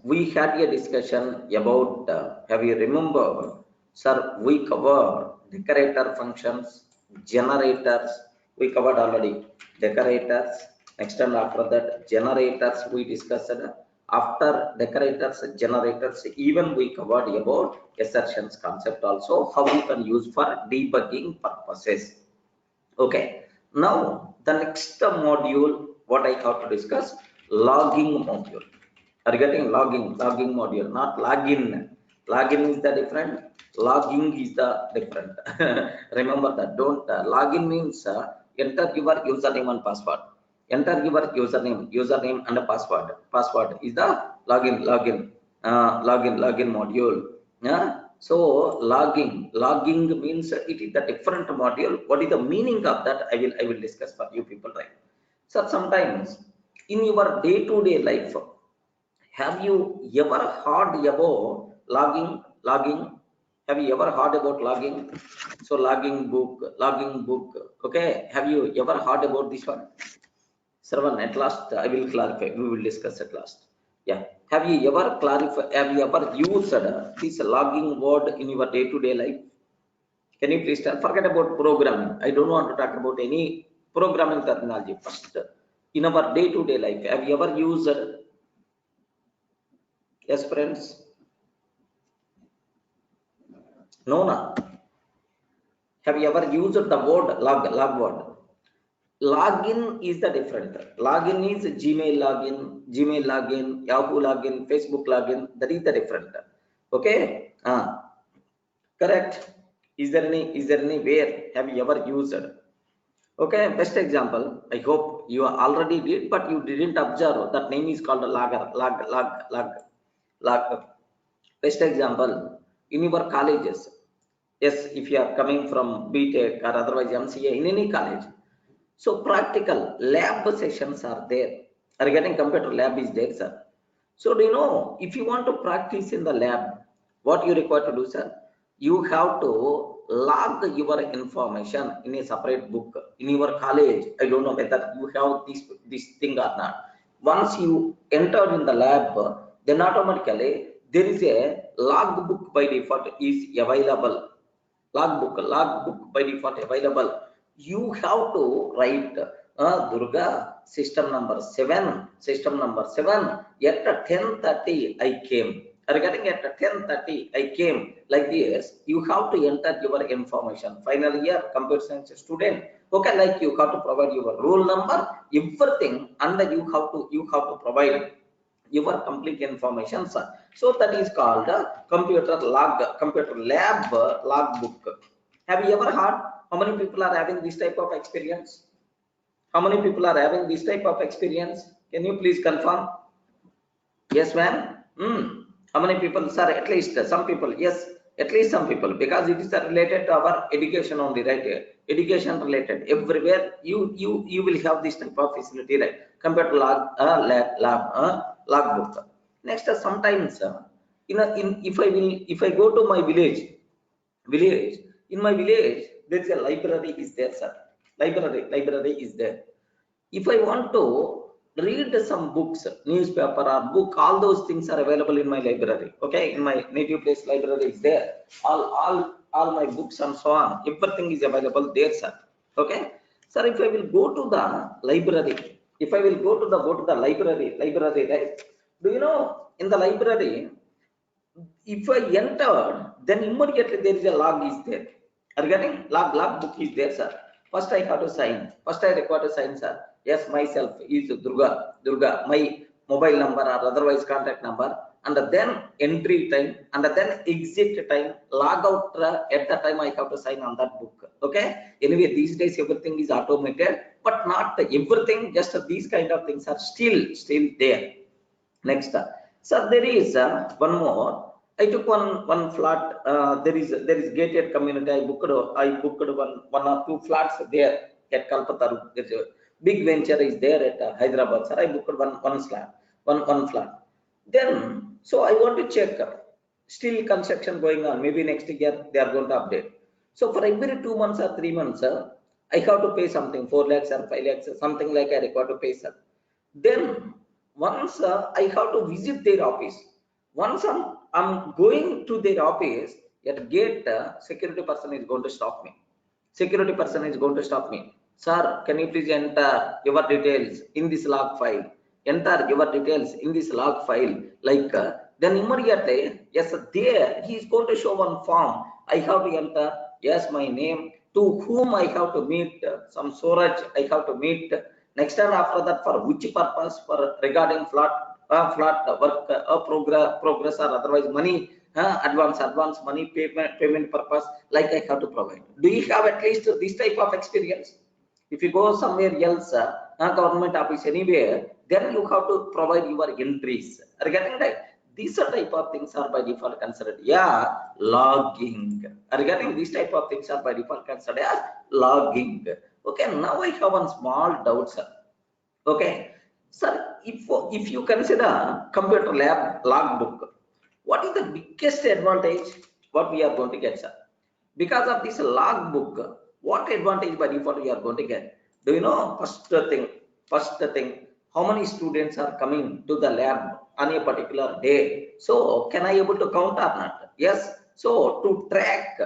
we had a discussion about, have you remember, sir, we covered decorator functions, generators, we covered already decorators. Next and after that, generators we discussed. After decorators, generators, even we covered about assertions concept also, how we can use for debugging purposes. Okay, now the next module, what I have to discuss, logging module. Are you getting logging module, not login? Login is the different, logging is the different. Remember that. Don't login means enter your username and password. Enter your username and a password. Password is the login module. Yeah. So logging means it is the different module. What is the meaning of that? I will discuss for you people, right? So sometimes in your day-to-day life, have you ever heard about logging? Have you ever heard about logging? So logging book. Okay. Have you ever heard about this one? Sarvan, at last I will clarify. We will discuss at last. Yeah. Have you ever clarified? Have you ever used this logging word in your day-to-day life? Can you please tell? Forget about programming. I don't want to talk about any programming terminology. First, in our day-to-day life, have you ever used? Yes, friends. No, no. Have you ever used the word log word? Login is the different. Login is Gmail login, Yahoo login, Facebook login. That is the different. Okay. Correct. Is there any where have you ever used? Okay. Best example. I hope you already did, but you didn't observe. That name is called log. Best example in your colleges. Yes, if you are coming from BTech or otherwise MCA in any college. So practical lab sessions are there. Are getting computer lab is there, sir. So do you know, if you want to practice in the lab, what you require to do, sir? You have to log your information in a separate book in your college. I don't know whether you have this thing or not. Once you enter in the lab, then automatically there is a log book by default is available. Logbook by default available. You have to write Durga system number 7 at 10:30 I came. Regarding at 10:30 I came, like this you have to enter your information. Final year computer science student. Okay, like you have to provide your roll number, everything, and then you have to provide your complete information, sir. So that is called computer lab logbook. Have you ever heard? How many people are having this type of experience? How many people are having this type of experience? Can you please confirm? Yes, ma'am. How many people, sir? At least some people. Yes, at least some people, because it is related to our education only, right? Education related. Everywhere you will have this type of facility, right? Compared to logbook. Next, sometimes if I go to my village in my village there is a library is there, sir. Library is there. If I want to read some books, newspaper or book, all those things are available in my library. Okay, in my native place library is there. All my books and so on, everything is available there, sir. Okay, sir, if I will go to the library, right? Do you know in the library, if I entered, then immediately there is a log is there. Are you getting log book is there, sir. First I have to sign. First I require to sign, sir. Yes, myself is Durga. My mobile number or otherwise contact number, and then entry time, and then exit time, log out at the time I have to sign on that book. Okay. Anyway, these days everything is automated, but not everything. Just these kind of things are still there. Next, so there is one more. I took one flat. There is gated community. I booked one or two flats there at Kalpataru. There's a big venture is there at Hyderabad. Sir, I booked one flat. Then so I want to check. Still construction going on. Maybe next year they are going to update. So for every 2 months or 3 months, I have to pay something, 4 lakhs or 5 lakhs, something like I require to pay, sir. Then Once I have to visit their office. Once I'm going to their office, at gate, security person is going to stop me. Security person is going to stop me. Sir, can you please enter your details in this log file? Enter your details in this log file. Like then immediately, yes, there he is going to show one form. I have to enter, yes, my name, to whom I have to meet, some Suraj I have to meet. Next time after that, for which purpose? For regarding flat work progress or otherwise money, advance money payment purpose, like I have to provide. Do you have at least this type of experience? If you go somewhere else, government office anywhere, then you have to provide your entries. Are you getting right? These are type of things are by default considered, yeah, logging. Are you getting? These type of things are by default considered as logging. Okay, now I have one small doubt, sir. Okay, sir, if you consider computer lab logbook, what is the biggest advantage what we are going to get, sir? Because of this logbook, what advantage by default we are going to get? Do you know? First thing, how many students are coming to the lab on a particular day? So can I able to count or not? Yes. So to track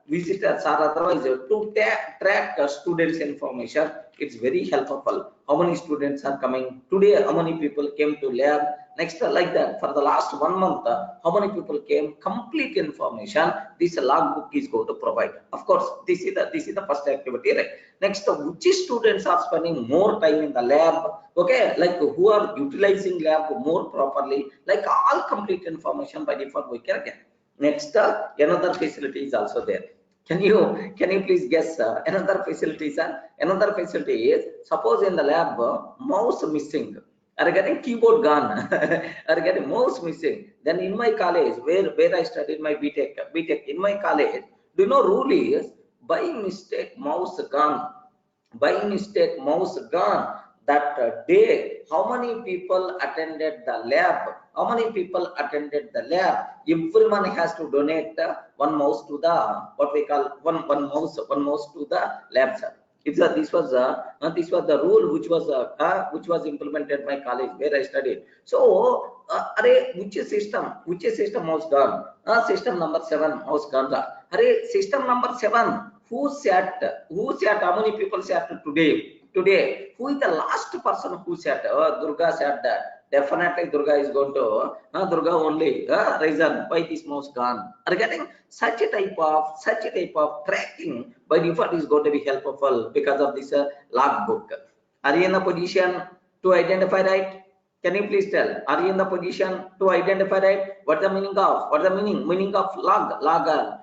visitors or otherwise to track students information, it's very helpful. How many students are coming today? How many people came to lab? Next, like that, for the last 1 month, how many people came? Complete information this logbook is going to provide. Of course, this is the first activity, right? Next, which students are spending more time in the lab? Okay, like who are utilizing lab more properly? Like all complete information by default we can get. Next, another facility is also there. Can you please guess another facility, sir? Another facility is, suppose in the lab mouse missing, are getting keyboard gone, are getting mouse missing. Then in my college, where I studied my BTech in my college, do you know rule is by mistake mouse gone, by mistake mouse gone. That day, how many people attended the lab? How many people attended the lab? Everyone has to donate one mouse to the, what we call, one mouse to the lab, sir. This was the rule which was implemented in my college where I studied. So, which system was gone? System number 7 was gone. System number 7. Who sat? How many people sat today? Today, who is the last person who sat? Durga sat that. Definitely, Durga is going to. Durga only. Reason why this mouse gone? Are getting such a type of tracking by default is going to be helpful because of this logbook. Are you in a position to identify, right? Can you please tell? Are you in the position to identify, right? What the meaning of? What the meaning of logger?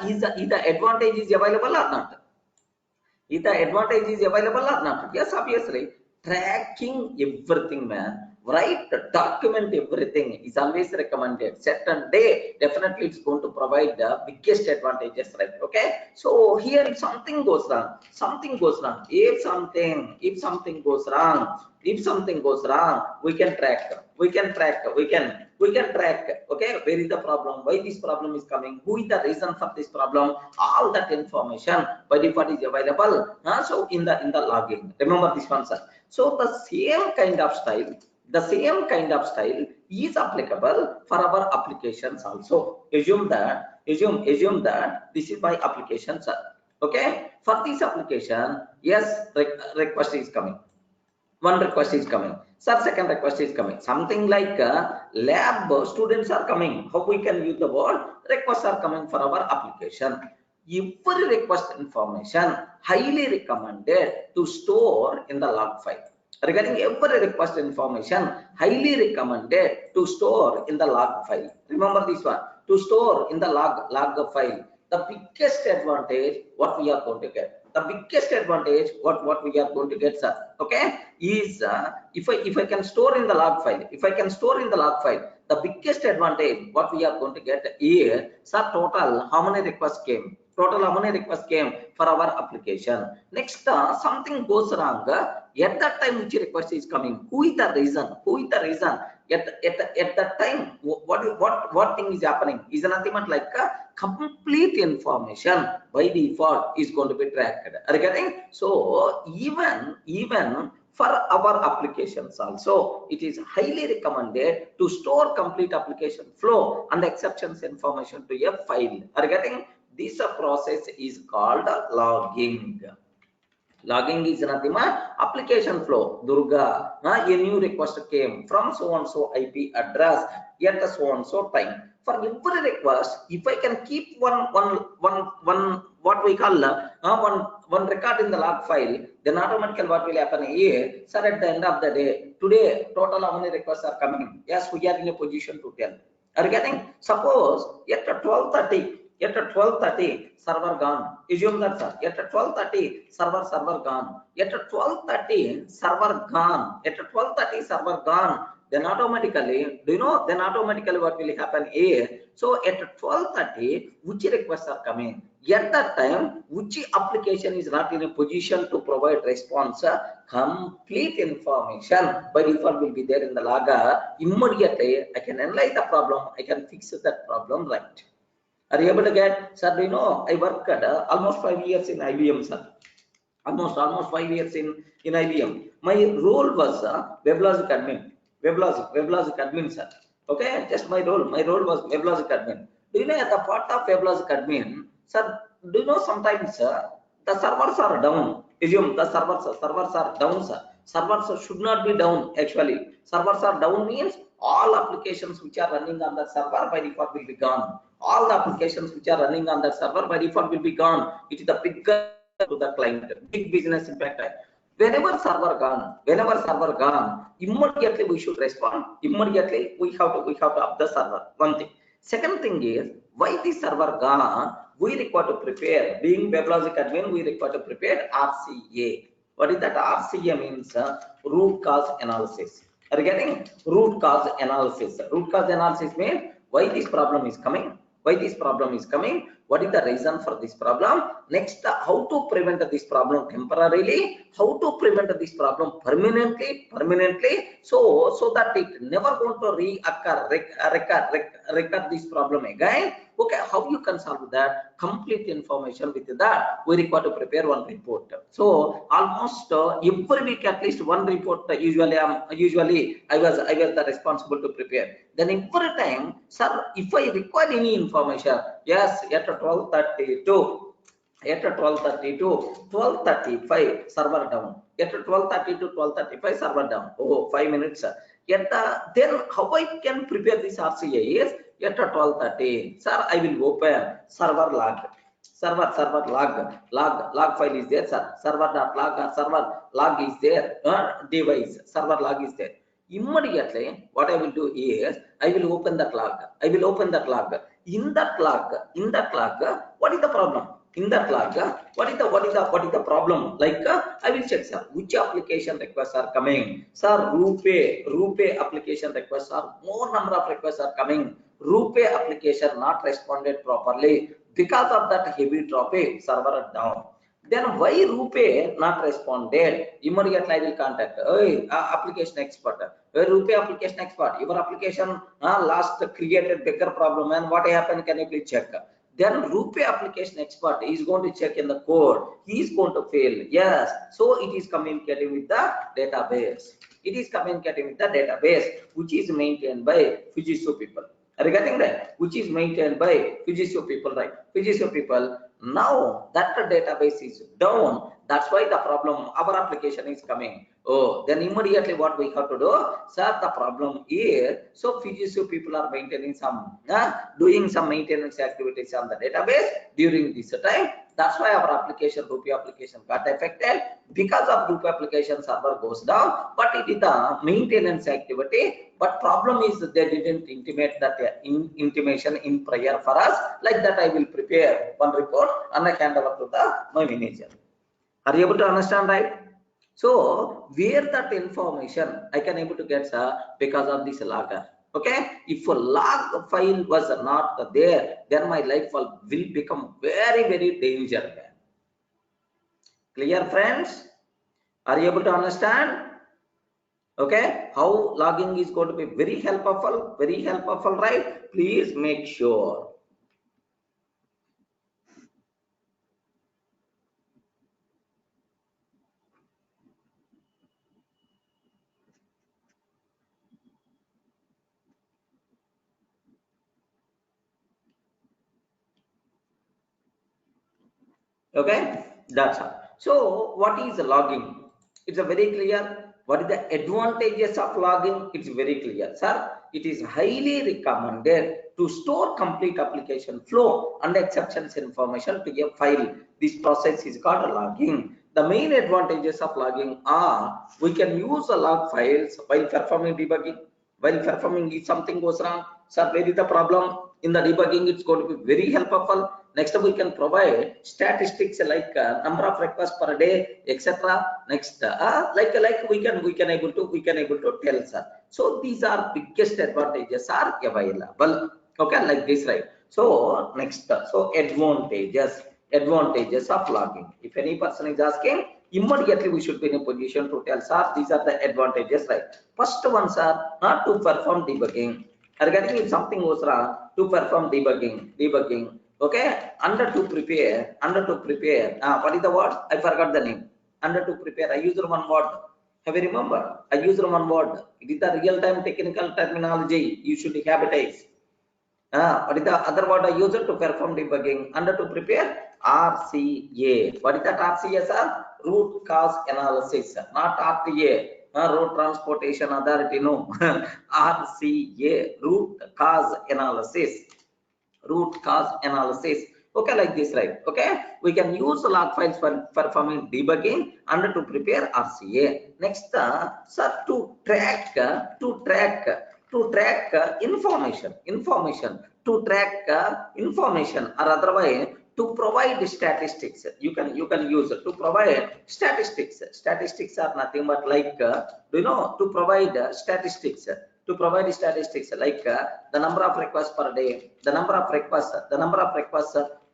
Is the advantage is available or not? Is the advantage is available or not? Yes, obviously. Tracking everything, man. Right? Document everything is always recommended. Certain day, definitely it's going to provide the biggest advantages, right? Okay. So here, if something goes wrong, something goes wrong. If something goes wrong, we can track. We can track. Okay, where is the problem? Why this problem is coming? Who is the reason for this problem? All that information by default is available. So in the logging, remember this one, sir. So the same kind of style is applicable for our applications also. Assume that this is my application, sir. Okay, for this application, yes, request is coming. One request is coming, sir. Second request is coming. Something like lab students are coming. How we can use the word? Requests are coming for our application. Every request information highly recommended to store in the log file. Regarding every request information, highly recommended to store in the log file. Remember this one, to store in the log file. The biggest advantage what we are going to get. The biggest advantage what we are going to get, sir. Okay, is if I can store in the log file. If I can store in the log file, the biggest advantage what we are going to get is, sir, total how many requests came. Total how many requests came for our application. Next, something goes wrong. At that time, which request is coming? Who is the reason? At that time, what thing is happening? Is nothing but like complete information by default is going to be tracked. Are you getting? So even For our applications also, it is highly recommended to store complete application flow and exceptions information to a file. Are you getting? This process is called logging. Logging is nothing but application flow. Durga, a new request came from so and so IP address at so and so time. For every request, if I can keep one what we call one record in the log file, then automatically what will happen here? Sir, at the end of the day, today total how many requests are coming? Yes, we are in a position to tell. Are you getting? Suppose at 12:30. At 12:30, server gone. Assume that, sir. At 12:30, server gone. At 12:30, server gone. At 12:30, server gone. Then automatically, do you know? Then automatically, what will happen here? So at 12:30, which requests are coming? At that time, which application is not in a position to provide response? Complete information by default will be there in the logger. Immediately, I can analyze the problem. I can fix that problem right. Are you able to get, sir? Do you know I worked almost 5 years in IBM, sir. Almost 5 years in IBM. My role was WebLogic admin. WebLogic admin, sir. Okay, just my role. My role was WebLogic admin. Do you know at the part of WebLogic admin, sir? Do you know sometimes the servers are down? Assume the servers are down, sir. Servers should not be down actually. Servers are down means all applications which are running on the server by default will be gone. All the applications which are running on the server by default will be gone. It is the bigger to the client, big business impact. Whenever server gone, immediately we should respond. Immediately we have to up the server. One thing. Second thing is why the server gone. We require to prepare. Being WebLogic admin, we require to prepare RCA. What is that? RCA means root cause analysis. Are you getting? Root cause analysis. Root cause analysis means why this problem is coming. Why this problem is coming? What is the reason for this problem? Next, how to prevent this problem temporarily? How to prevent this problem permanently? So that it never going to recur this problem again. Okay, how you can solve that? Complete information with that. We require to prepare one report. So almost every week at least one report. Usually I was the responsible to prepare. Then every time, sir, if I require any information, yes, at 12:32, at 12:35, server down. At 12:30 to 12:35, server down. Oh, 5 minutes. Then how I can prepare this RCA is at 12:30, sir, I will open server log. Server log file is there, sir. Server log is there. Device server log is there. Immediately, what I will do is I will open that log. In that log, what is the problem? In that log, what is the problem? Like I will check, sir, which application requests are coming. Sir, RuPay application requests are more number of requests are coming. RuPay application not responded properly. Because of that heavy traffic, server down. Then why RuPay not responded? Immediately I will contact application expert. RuPay application expert, your application last created bigger problem, and what happened? Can you please check? Then RuPay application expert is going to check in the code. He is going to fail. Yes. So it is communicating with the database. Which is maintained by Fujitsu people. Are you getting that? Which is maintained by Fujitsu people, right? Fujitsu people. Now that the database is down, that's why the problem, our application is coming. Oh, then immediately what we have to do? Sir, the problem is, so Fujitsu people are maintaining doing some maintenance activities on the database during this time. That's why our application, RuPay application got affected. Because of RuPay application, server goes down, but it is the maintenance activity. But problem is they didn't intimate that intimation in prior for us. Like that, I will prepare one report and I hand over to my manager. Are you able to understand, right? So where that information I can able to get because of this logger. Okay, if a log file was not there, then my life will become very, very dangerous. Clear, friends? Are you able to understand? Okay, how logging is going to be very helpful, right? Please make sure. Okay, that's all. So what is logging? It's a very clear. What is the advantages of logging? It's very clear, sir. It is highly recommended to store complete application flow and exceptions information to a file. This process is called logging. The main advantages of logging are we can use the log files while performing debugging. While performing, if something goes wrong, sir, where is the problem? In the debugging, it's going to be very helpful. Next, we can provide statistics like number of requests per day, etc. Next, like we can able to tell, sir. So these are biggest advantages are available. Okay, like this, right? So next, so advantages of logging. If any person is asking, immediately we should be in a position to tell, sir, these are the advantages, right? First one, sir, not to perform debugging. Regarding if something goes wrong, to perform debugging. Okay, under to prepare. What is the word? I forgot the name. Under to prepare, I use one word. Have you remember? I use one word. It is the real-time technical terminology. You should habitize. What is the other word I use to perform debugging? Under to prepare, RCA. What is that RCA, sir? Root cause analysis, not RTA. Road Transportation Authority, no. RCA, root cause analysis. Okay, like this, right? Okay, we can use log files for performing debugging and to prepare RCA. Next, sir, to track information, or otherwise to provide statistics. You can use it to provide statistics. Statistics are nothing but like to provide statistics. Like the number of requests per day, the number of requests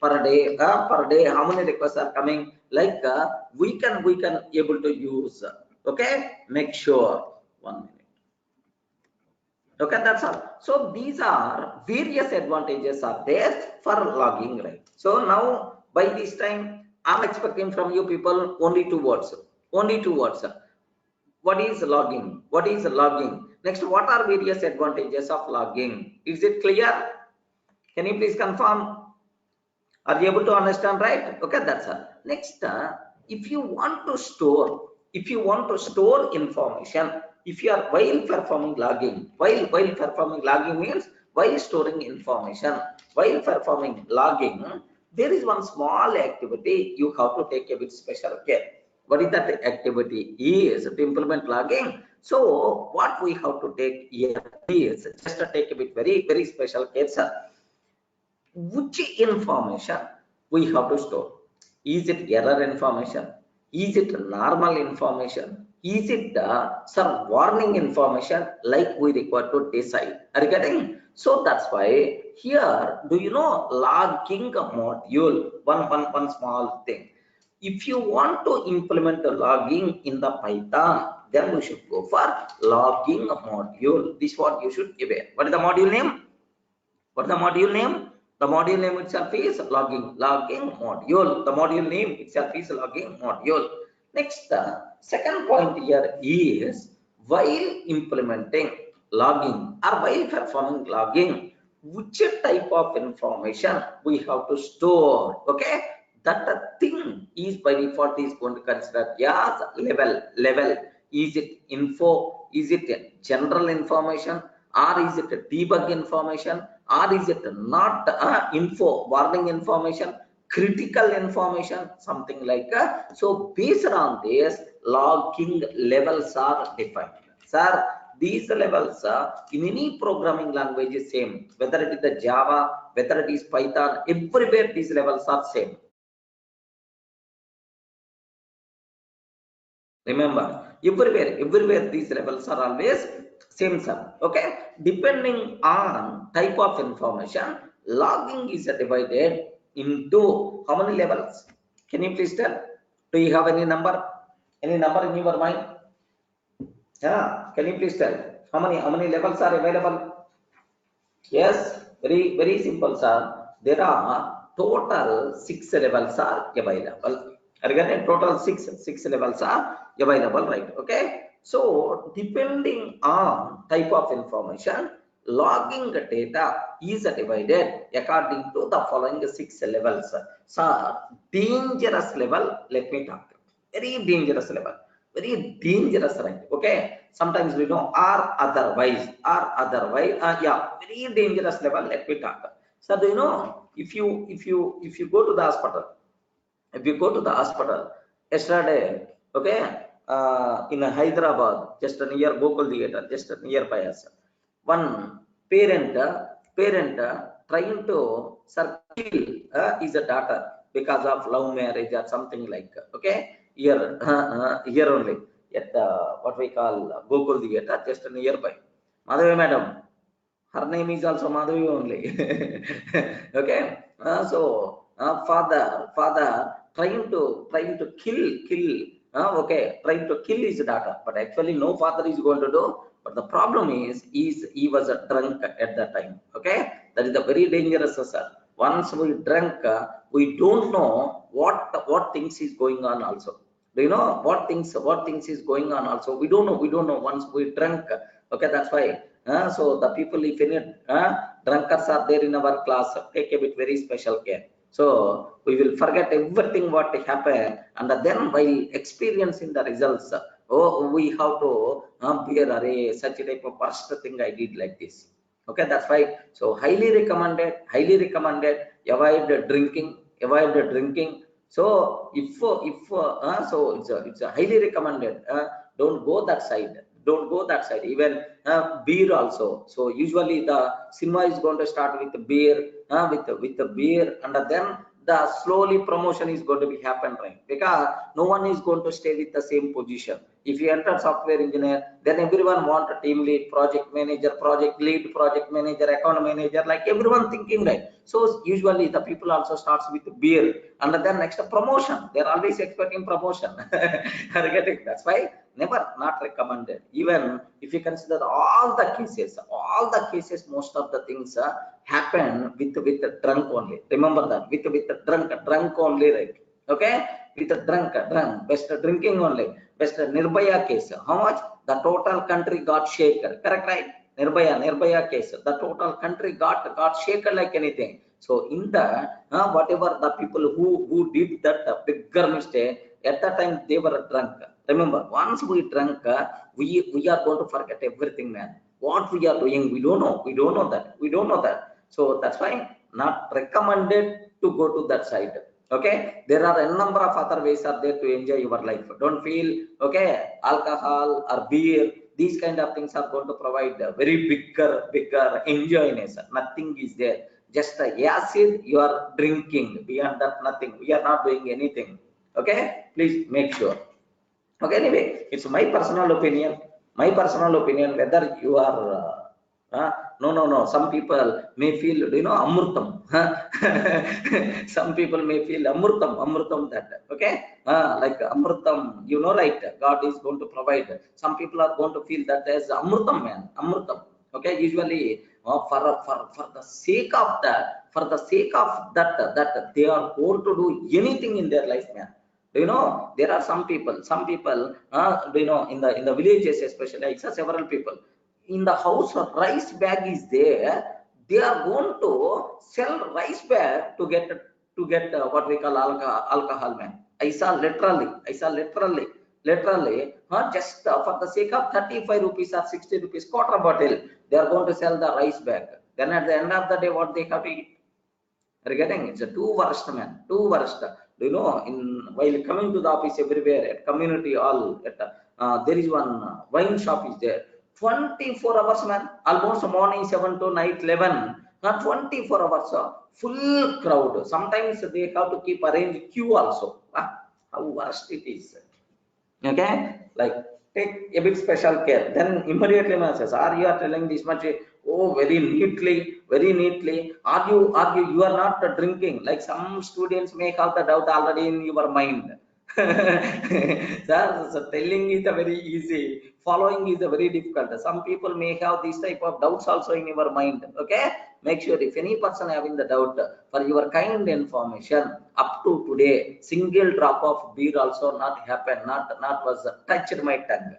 per day, how many requests are coming, like we can able to use. Okay, make sure 1 minute. Okay, that's all. So these are various advantages are there for logging, right? So now by this time I'm expecting from you people only two words. What is logging? Next, what are various advantages of logging? Is it clear? Can you please confirm? Are you able to understand, right? Okay, that's all. Next, if you want to store information, if you are while performing logging means while storing information, while performing logging, there is one small activity you have to take a bit special care. What is that activity? Is to implement logging. So what we have to take here is just to take a bit very special care, sir. Which information we have to store? Is it error information? Is it normal information? Is it some warning information, like we require to decide? Are you getting? So that's why here, do you know logging module? One small thing. If you want to implement the logging in the Python, then we should go for logging module. This what you should give it. What is the module name? What is the module name? The module name itself is logging module. The module name itself is logging module. Next, the second point here is while implementing logging or while performing logging, which type of information we have to store. Okay, that thing is by default is going to consider as level. Is it info? Is it general information? Or is it debug information? Or is it not info, warning information, critical information, something like that? So based on this, logging levels are defined. Sir, these levels in any programming language is same. Whether it is the Java, whether it is Python, everywhere these levels are same. Remember, everywhere these levels are always same, sir. Okay, depending on type of information, logging is divided into how many levels? Can you please tell? Do you have any number? Any number in your mind? Yeah, can you please tell? How many levels are available? Yes, very simple, sir. There are total 6 levels are available. Again, total six levels are available, right? Okay. So depending on type of information, logging data is divided according to the following 6 levels. So, dangerous level, let me talk. Very dangerous level. Very dangerous, right? Okay. Sometimes we know or otherwise, yeah, very dangerous level. Let me talk. So, do you know if you go to the hospital, yesterday, okay, in Hyderabad, just near Gokul Theatre, just nearby us, one parent trying to kill his daughter because of love marriage or something like, okay, here only at what we call Gokul Theatre, just nearby. Madhavi madam, her name is also Madhavi only. Okay, father trying to kill, okay, trying to kill his daughter, but actually no father is going to do. But the problem is he was a drunk at that time. Okay, that is a very dangerous, sir. Once we drunk, we don't know what things is going on also. Do you know what things is going on also? We don't know once we drunk. Okay, that's why. So the people, if any drunkards are there in our class, take a bit very special care. So we will forget everything what happened, and then while experiencing the results, oh, we have to bear array such a type of worst thing I did like this. Okay, that's why. So highly recommended. Avoid drinking. So so it's a highly recommended. Don't go that side. Even beer also. So usually the cinema is going to start with the beer, with the beer, and then the slowly promotion is going to be happen, right? Because no one is going to stay with the same position. If you enter software engineer, then everyone want a team lead, project manager, project lead, project manager, account manager, like everyone thinking, right? So usually the people also starts with beer, and then next promotion. They're always expecting promotion. Are getting? That's why never not recommended. Even if you consider all the cases, most of the things happen with the drunk only. Remember that, with the drunk only, right? Okay, with the drunk, best drinking only. Best Nirbhaya case, how much the total country got shaken, correct, right? Nirbhaya case, the total country got shaken like anything. So in the whatever the people who did that bigger mistake, at that time they were drunk. Remember, once we drunk, we are going to forget everything, man. What we are doing, we don't know that. So that's why not recommended to go to that side. Okay, there are a number of other ways are there to enjoy your life. Don't feel, okay, alcohol or beer, these kind of things are going to provide a very bigger enjoyness. Nothing is there, just acid you are drinking. Beyond that, nothing. We are not doing anything. Okay, please make sure. Okay, anyway, it's my personal opinion. Whether you are no. Some people may feel, amrutam. Some people may feel amrutam that. Okay, like amrutam, right? God is going to provide. Some people are going to feel that as amrutam, man, amrutam. Okay, usually for the sake of that, that they are going to do anything in their life, man. There are some people, in the villages especially, I saw several people in the house. Rice bag is there, they are going to sell rice bag to get what we call alcohol, man. I saw literally just for the sake of 35 rupees or 60 rupees quarter bottle, they are going to sell the rice bag. Then at the end of the day, what they have to eat? Are you getting? It's a too worst, man, too worst. In while coming to the office, everywhere at community hall, there is one wine shop is there. 24 hours, man, almost morning 7 to night 11. 24 hours, full crowd. Sometimes they have to keep arrange queue also. How worst it is. Okay, like, take a bit special care. Then immediately man says, are you are telling this much? Oh, very neatly. You are not drinking? Like, some students may have the doubt already in your mind. So telling is a very easy, following is a very difficult. Some people may have this type of doubts also in your mind. Okay, make sure if any person having the doubt, for your kind information, up to today, single drop of beer also not happened, not was touched my tongue.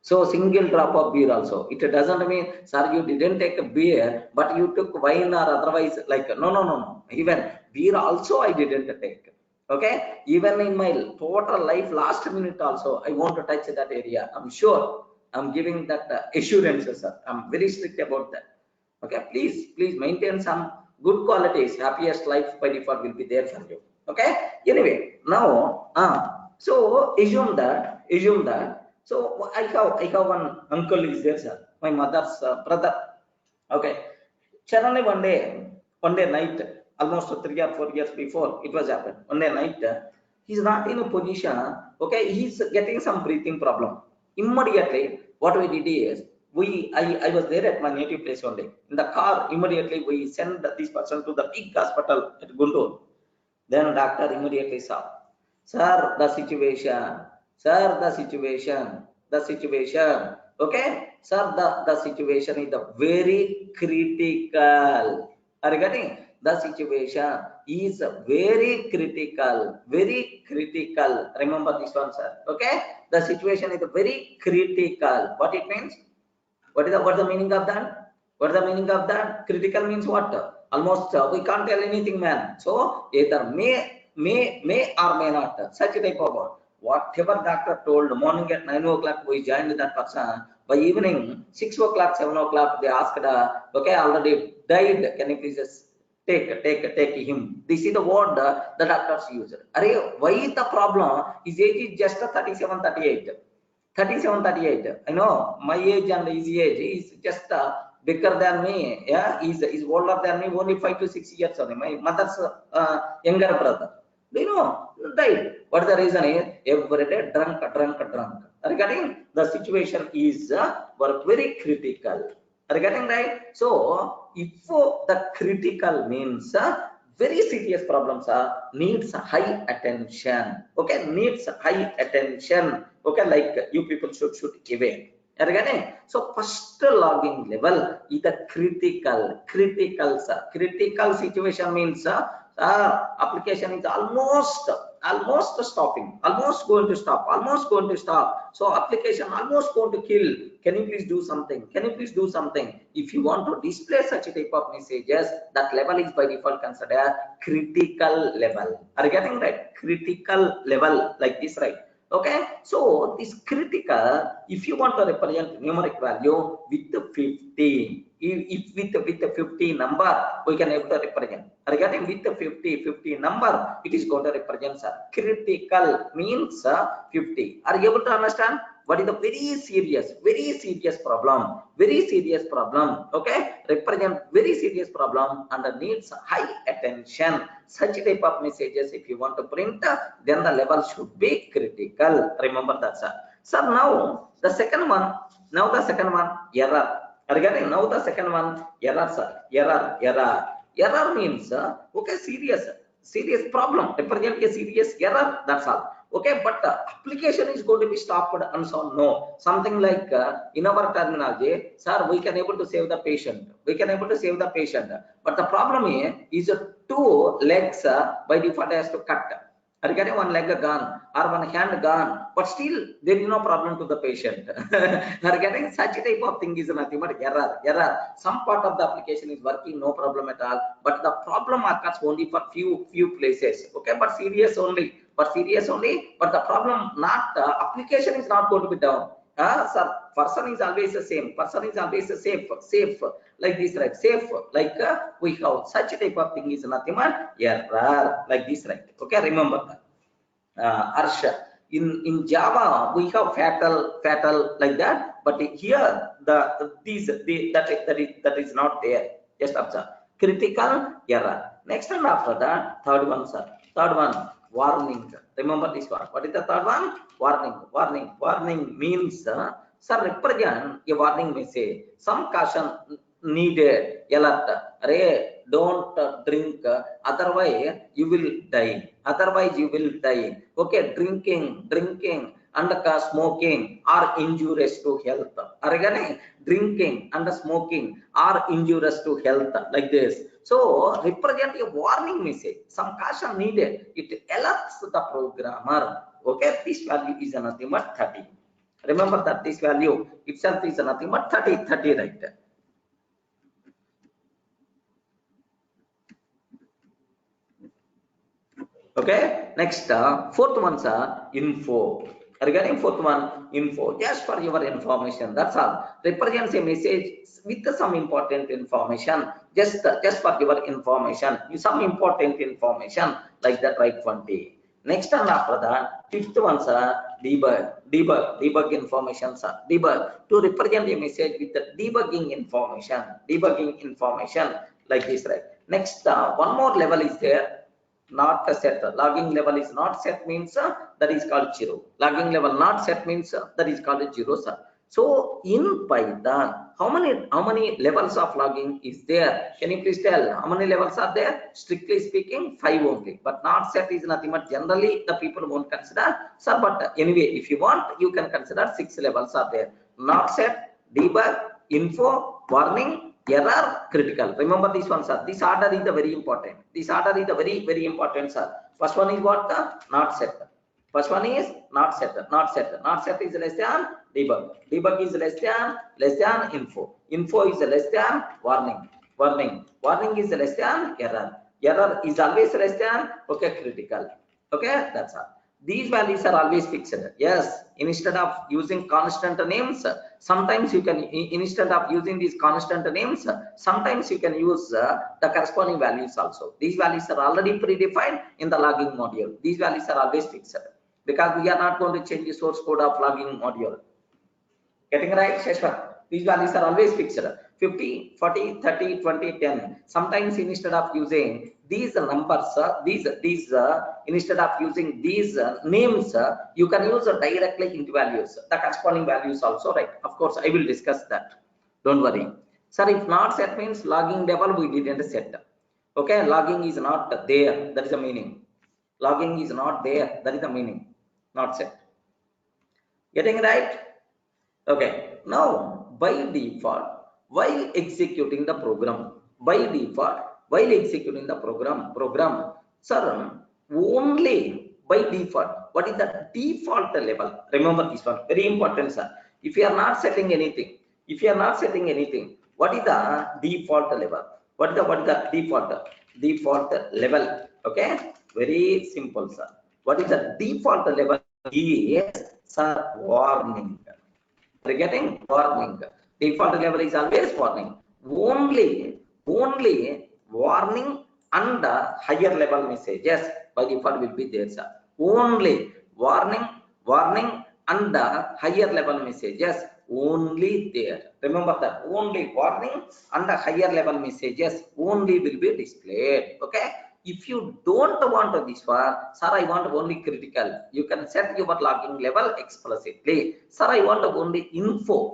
So single drop of beer also. It doesn't mean, sir, you didn't take a beer, but you took wine or otherwise, like, no, no, no, no. Even beer also I didn't take. Okay. Even in my total life, last minute also, I want to touch that area. I'm sure. I'm giving that assurance, sir. I'm very strict about that. Okay. Please maintain some good qualities. Happiest life by default will be there for you. Okay. Anyway, now, so assume that. So I have one uncle is there, sir. My mother's brother. Okay. Suddenly one day night, almost 3 or 4 years before it was happened. One day night, he's not in a position. Okay, he's getting some breathing problem. Immediately, what we did is I was there at my native place one day. In the car, immediately we sent this person to the big hospital at Guntur. Then doctor immediately saw, sir, the situation, sir, the situation. Okay, sir, the situation is the very critical. Are you getting? The situation is very critical, very critical. Remember this one, sir. Okay, the situation is very critical. What it means? What the meaning of that? What is the meaning of that? Critical means what? Almost we can't tell anything, man. So either may or may not. Such a type of word. Whatever doctor told morning at 9 o'clock, we joined that person. By evening 6 o'clock, 7 o'clock, they asked, okay, already died. Can you please just take him? This is the word the doctors use. Why is the problem? His age is just 37, 38. 37, 38. I know my age and his age is just bigger than me. Yeah, he's older than me, only 5 to 6 years only. My mother's younger brother. Do you know? Died. What the reason is? Every day drunk. Regarding the situation is very critical. Regarding right? So if the critical means very serious problems needs high attention. Okay, needs high attention. Okay, like you people should give it. So first logging level is the critical situation means application is almost stopping, almost going to stop. So application almost going to kill. Can you please do something? If you want to display such a type of messages, that level is by default considered critical level. Are you getting right? Critical level, like this, right? Okay, so this critical, if you want to represent numeric value with the 50, if with the 50 number, we can able to represent. Regarding with the 50 number, it is going to represent critical means 50. Are you able to understand? What is the very serious problem? Okay, represent very serious problem and needs high attention. Such type of messages, if you want to print, then the level should be critical. Remember that, sir. So now the second one, error. Regarding now the second one, error, sir. Error means okay, serious problem. Represent a serious error. That's all. Okay, but application is going to be stopped and so on. No, something like in our terminology, sir, we can able to save the patient. But the problem is two legs by default has to cut. Regarding one leg gone or one hand gone, but still there is no problem to the patient. Regarding such type of thing is nothing but error. Some part of the application is working, no problem at all, but the problem occurs only for few places. Okay, but serious only. But the problem not application is not going to be down. Sir, person is always the same. Safe like this, right? Safe like we have such type of thing is nothing but error like this, right? Okay, remember that. Arsha. In Java we have fatal like that, but here that is not there. Just observe critical error. Next and after that, third one, sir. Third one, warning. Remember this one. What is the third one? Warning means sir, represent a warning message. Some caution needed. Alert. Don't drink, otherwise you will die. Okay, drinking and smoking are injurious to health. Drinking and smoking are injurious to health, like this. So represent a warning message. Some caution needed. It alerts the programmer. Okay, this value is nothing but 30. Remember that this value itself is nothing but 30, right? Okay, next fourth one's info. Regarding fourth one, info, just for your information, that's all. Represents a message with some important information, just for your information, some important information like that, right? 20. Next and after that, fifth one's debug information, debug, to represent a message with the debugging information like this, right? Next, one more level is there. Not a set. Logging level is not set means that is called 0. Logging level not set means that is called 0, sir. So in Python, how many levels of logging is there? Can you please tell how many levels are there? Strictly speaking, 5 only. But not set is nothing but generally the people won't consider, sir. But anyway, if you want, you can consider 6 levels are there. Not set, debug, info, warning, error, critical. Remember this one, sir. This order is the very important. This order is the very important, sir. First one is what? Not set. First one is not set. Not set. Not set is less than debug. Debug is less than info. Info is less than warning. Warning is less than error. Error is always less than critical. Okay, that's all. These values are always fixed. Yes, instead of using constant names, sometimes you can, instead of using these constant names, sometimes you can use the corresponding values also. These values are already predefined in the logging module. These values are always fixed because we are not going to change the source code of logging module. Getting right, Sheshwat? These values are always fixed. 50, 40, 30, 20, 10. Sometimes instead of using these numbers, instead of using these names, you can use directly into values, the corresponding values also, right? Of course, I will discuss that. Don't worry. Sir, if not set means logging level we didn't set. Okay, logging is not there. That is the meaning. Logging is not there. That is the meaning. Not set. Getting right? Okay, now by default, while executing the program, sir, only by default, what is the default level? Remember this one, very important, sir. If you are not setting anything, what is the default level? What is the default level? Okay, very simple, sir. What is the default level? Is, sir, warning. We're getting warning. Default level is always warning. Only warning and higher level messages by default will be there, sir. Only warning and higher level messages only there. Remember that only warning and higher level messages only will be displayed. Okay. If you don't want this one, sir, I want only critical. You can set your logging level explicitly. Sir, I want only info.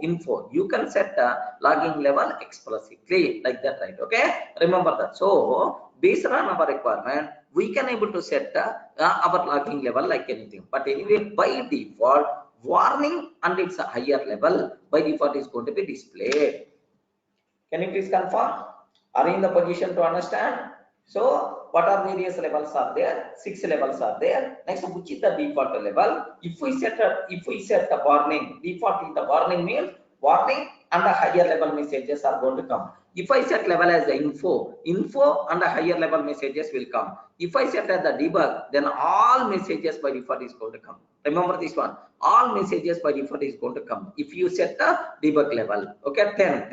You can set logging level explicitly like that, right? Okay. Remember that. So based on our requirement, we can able to set our logging level like anything. But anyway, by default, warning and it's a higher level by default is going to be displayed. Can you please confirm? Are you in the position to understand? So what are various levels are there? 6 levels are there. Next, which is the default level? If we set the warning, default is the warning means warning and the higher level messages are going to come. If I set level as the info and the higher level messages will come. If I set as the debug, then all messages by default is going to come. Remember this one, all messages by default is going to come. If you set the debug level, okay, 10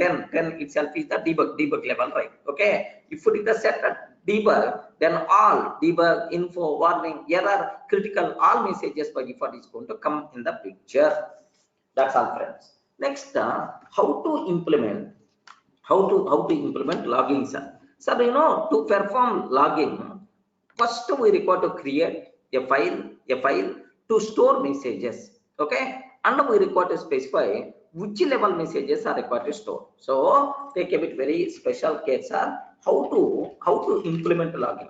itself is the debug level, right? Okay, if it is the set debug, then all debug, info, warning, error, critical, all messages by default is going to come in the picture. That's all, friends. Next, how to implement logging, sir. So you know, to perform logging, first we require to create a file to store messages. Okay, and we require to specify which level messages are required to store. So take a bit very special case, sir. How to implement logging?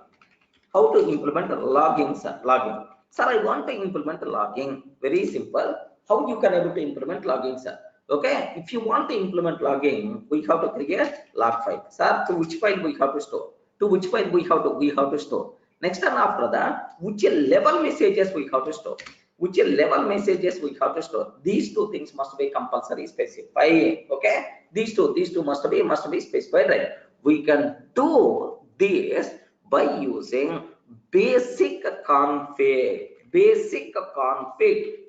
How to implement logging, sir? Logging, sir. I want to implement logging. Very simple. How you can able to implement logging, sir? Okay, if you want to implement logging, we have to create log file, sir. To which file we have to store? To which file we have to store? Next, and after that, which level messages we have to store? which level messages we have to store. These two things must be compulsory specified. Okay, these two must be specified, right? We can do this by using basic config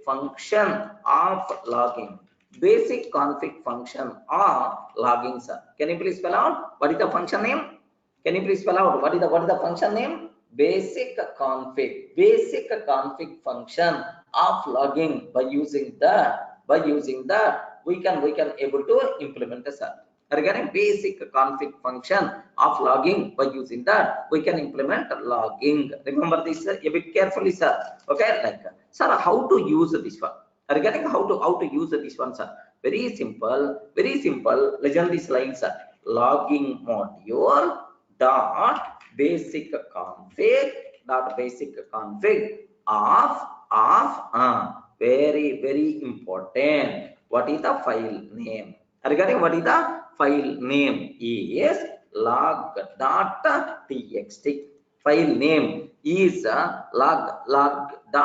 function of logging. Basic config function of logging, sir. Can you please spell out what is the function name? Can you please spell out what is the function name? Basic config function of logging. By using that we can able to implement this, sir. Regarding basic config function of logging, by using that we can implement logging. Remember this a bit carefully, sir. Okay, like sir, how to use this one? Regarding how to use this one, sir. Very simple. Listen this line, sir. Logging module dot basic config of very important. What is the file name? Regarding what is the file name is log.txt. File name is log.txt.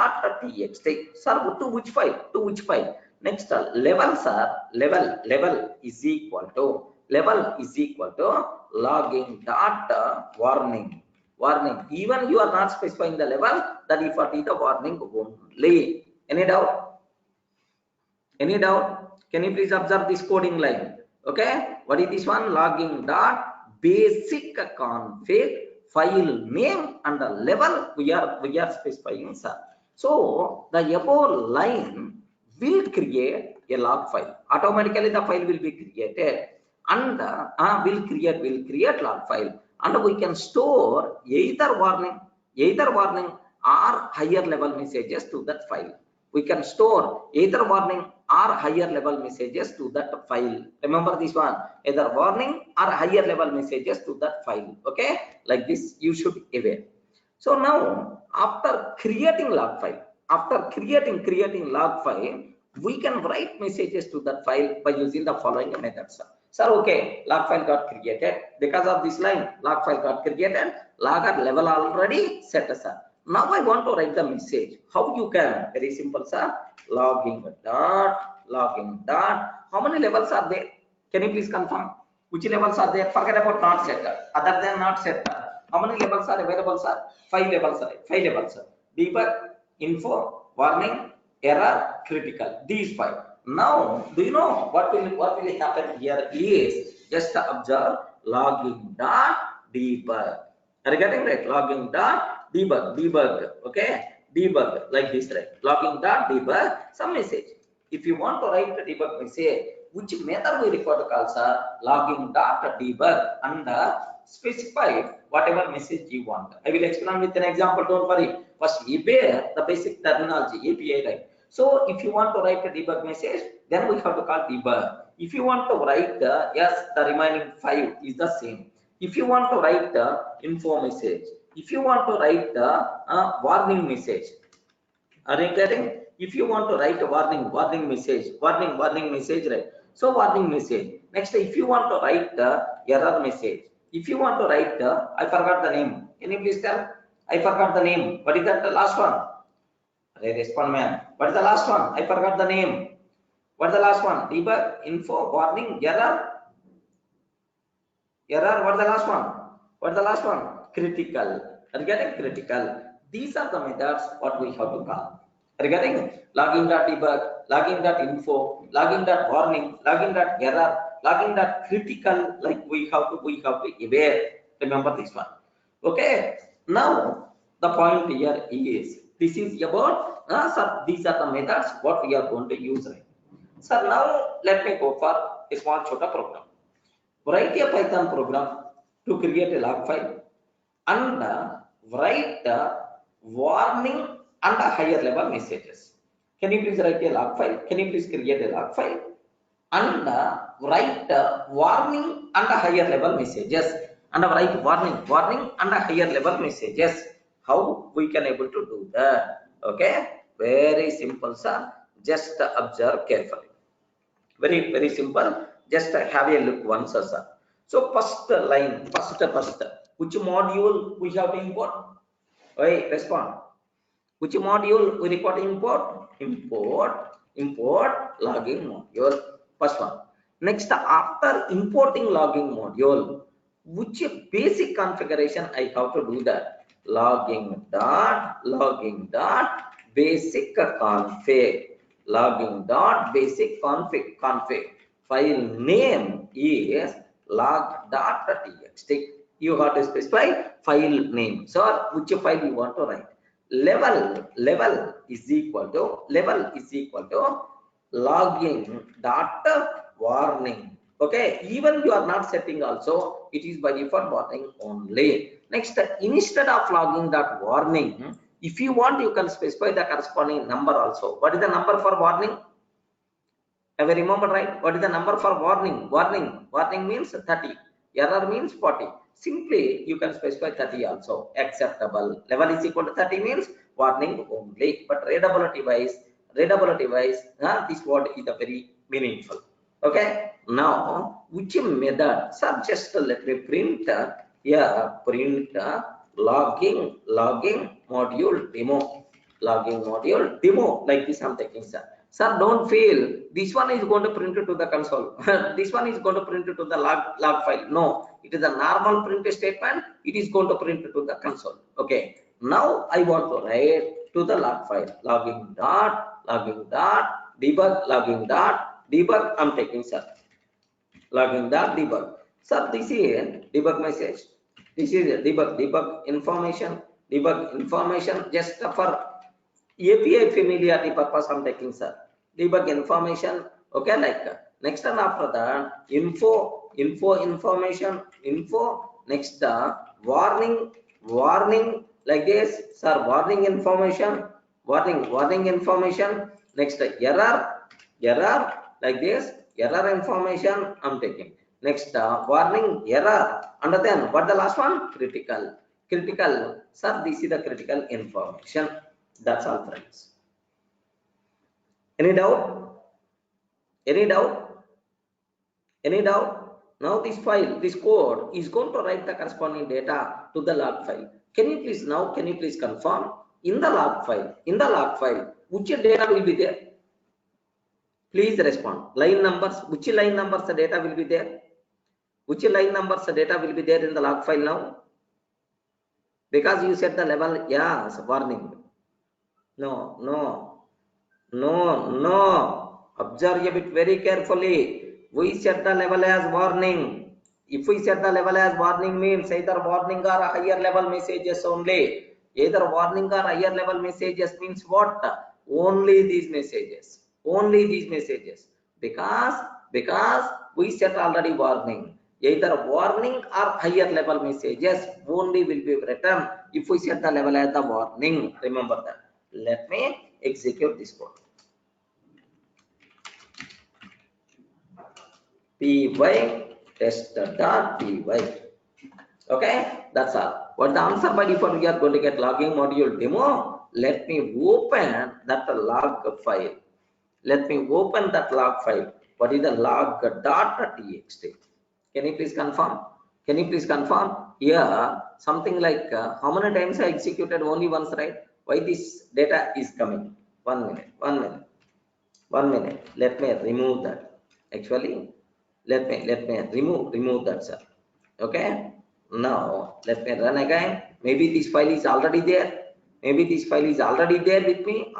Sir, to which file? Next, level, sir. Level is equal to logging dot warning. Even you are not specifying the level, that is what is the warning only. Any doubt? Can you please observe this coding line? Okay, what is this one? Logging dot basic config file name and the level we are specifying, sir. So the above line will create a log file. Automatically the file will be created and will create log file, and we can store either warning or higher level messages to that file. We can store either warning or higher level messages to that file. Remember this one, either warning or higher level messages to that file. Okay, like this you should aware. So now after creating log file, creating log file, we can write messages to that file by using the following methods. Sir, okay, log file got created. Because of this line, log file got created, logger level already set aside. Now I want to write the message. How you can? Very simple, sir. Logging dot. How many levels are there? Can you please confirm? Which levels are there? Forget about not setter. Other than not setter, how many levels are available, sir? 5 levels, sir. Debug, info, warning, error, critical. These 5. Now, do you know what will happen here is just observe logging dot debug. Are you getting right? Logging dot debug. Okay, debug like this, right? Logging dot debug some message. If you want to write the debug message, which method we require to call, sir? Logging dot debug and specify whatever message you want. I will explain with an example. Don't worry. First, prepare the basic terminology API, right? So if you want to write a debug message, then we have to call debug. If you want to write the remaining 5 is the same. If you want to write the info message, if you want to write the warning message, are you getting? If you want to write a warning message, right? So warning message. Next, if you want to write the error message, if you want to write the, I forgot the name. Can you please tell? I forgot the name. What is that? The last one. Respond, man. What is the last one? I forgot the name. What is the last one? Debug, info, warning, error. What is the last one? Critical. Regarding critical, these are the methods what we have to call. Regarding logging.debug, logging.info, logging.warning, logging.error, logging.critical, like we have to aware. Remember this one. Okay. Now the point here is this is about sir, these are the methods what we are going to use, right? So now let me go for a small chota program. Write a Python program to create a log file and write the warning and higher level messages. Can you please write a log file? Can you please create a log file and write warning and higher level messages, and write warning and higher level messages. How we can able to do that? Okay, very simple, sir. Just observe carefully. Very simple. Just have a look once, sir. So first line, first, which module we have to import? Wait, respond. Which module we require to import? Import logging module. First one. Next, after importing logging module, which basic configuration I have to do that? Logging dot basic config. Logging dot basic config. File name is log.txt. You have to specify file name. So which file you want to write? Level is equal to logging dot warning. Okay, even you are not setting also, it is by default warning only. Next, instead of logging dot warning, if you want, you can specify the corresponding number also. What is the number for warning? Have you remembered, right? What is the number for warning? Warning means 30. Error means 40. Simply, you can specify 30 also. Acceptable. Level is equal to 30 means warning only. But readability wise, this word is a very meaningful. Okay. Now, which method? Sir, just let me print. Print logging module demo. Logging module demo. Like this, I'm taking, sir. Sir, don't feel this one is going to print it to the console. This one is going to print it to the log file. No, it is a normal print statement. It is going to print it to the console. Okay. Now I want to write to the log file. Logging dot debug. I'm taking, sir. Logging dot debug. Sir, this is debug message. This is debug information. Debug information just for API familiarity purpose I'm taking, sir. Debug information. Okay, like next and after that info information. Next warning like this, sir. Warning information. Warning information. Next error like this. Error information I'm taking. Next warning error, and then what the last one? Critical. Sir, this is the critical information. That's all, friends. Any doubt? Now this file, this code is going to write the corresponding data to the log file. Can you please confirm in the log file which data will be there? Please respond. Line numbers, which line numbers the data will be there? Which line numbers the data will be there in the log file now? Because you set the level, yes, warning. No. Observe a bit very carefully. We set the level as warning. If we set the level as warning means either warning or higher level messages only. Either warning or higher level messages means what? Only these messages. Because we set already warning. Either warning or higher level messages only will be written if we set the level as the warning. Remember that. Let me execute this code. py test.py. Okay, that's all. What the answer by default we are going to get logging module demo. Let me open that log file. What is the log.txt? Can you please confirm? Here something like how many times I executed? Only once, right? Why this data is coming? 1 minute. Let me remove that. Actually, let me remove that, sir. Okay. Now let me run again. Maybe this file is already there. With me,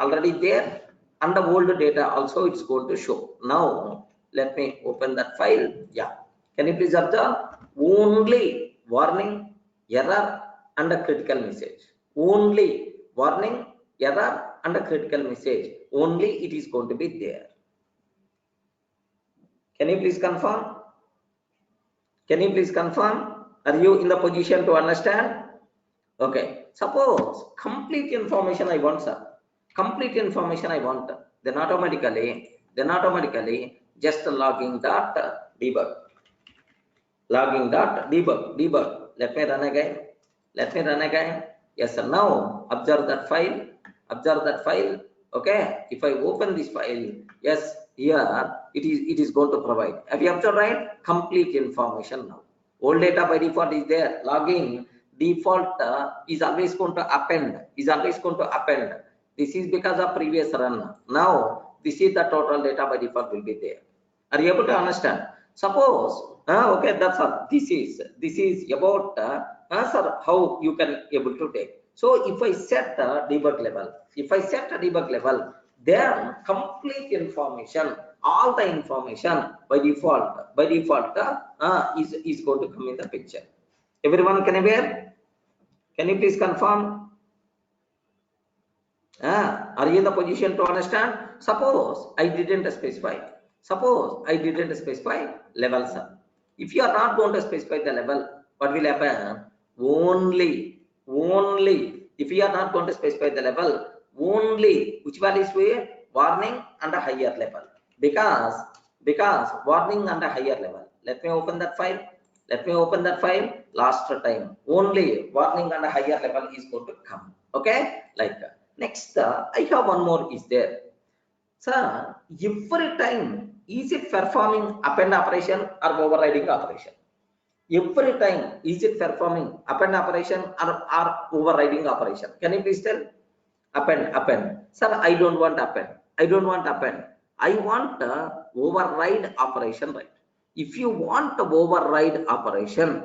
and the old data also it's going to show. Now let me open that file. Yeah. Can you please observe? Only warning, error, and a critical message. Only warning, error, and a critical message. Only it is going to be there. Can you please confirm? Are you in the position to understand? Okay. Suppose complete information I want, sir. Then automatically just logging debug. Debug. Let me run again. Yes, sir. Now observe that file. Okay. If I open this file, yes, here it is going to provide. Have you observed, right? Complete information now. Old data by default is there. Logging default is always going to append. This is because of previous run. Now, this is the total data by default will be there. Are you able to understand? Suppose, okay, that's all. This is about, sir, how you can able to take. So if I set the debug level, then complete information, all the information by default, is going to come in the picture. Everyone can aware? Can you please confirm? Are you in the position to understand? Suppose I didn't specify. Level, sir. If you are not going to specify the level, what will happen? Only if you are not going to specify the level, only which values were warning and a higher level. Because warning and a higher level. Let me open that file. Last time. Only warning and a higher level is going to come. Okay? Like that. Next, I have one more is there. Sir, every time, is it performing append operation or overriding operation? Every time, is it performing append operation or overriding operation? Can you please tell? Append. Sir, I don't want append. I want override operation, right? If you want the override operation,